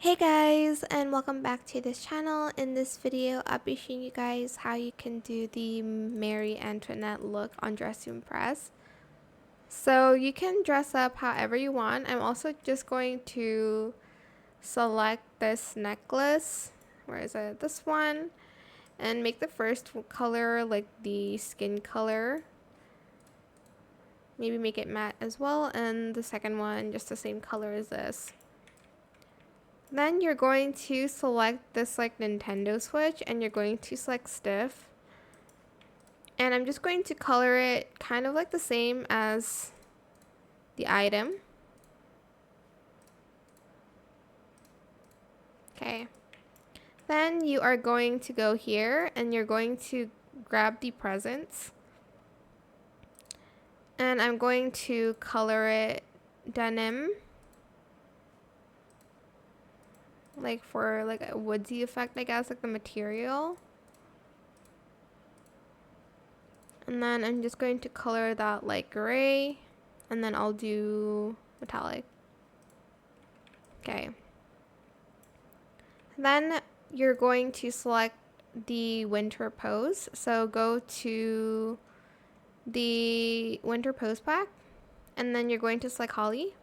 Hey guys, and welcome back to this channel. In this video, I'll be showing you guys how you can do the Marie Antoinette look on Dress to Impress. So you can dress up however you want. I'm also just going to select this necklace. Where is it? This one. And make the first color like the skin color. Maybe make it matte as well. And the second one just the same color as this. Then you're going to select this like Nintendo Switch and you're going to select stiff. And I'm just going to color it kind of like the same as the item. Okay. Then you are going to go here and you're going to grab the presents. And I'm going to color it denim. Like for like a woodsy effect, I guess, like the material. And then I'm just going to color that like gray. And then I'll do metallic. Okay. Then you're going to select the winter pose. So go to the winter pose pack. And then you're going to select Holly.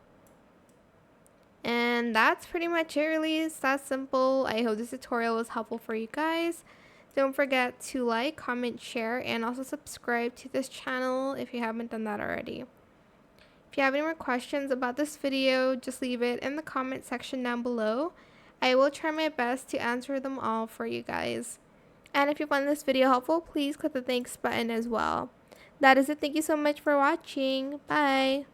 And that's pretty much it, really. It's that simple. I hope this tutorial was helpful for you guys. Don't forget to like, comment, share, and also subscribe to this channel if you haven't done that already. If you have any more questions about this video, just leave it in the comment section down below. I will try my best to answer them all for you guys. And if you found this video helpful, please click the thanks button as well. That is it. Thank you so much for watching. Bye.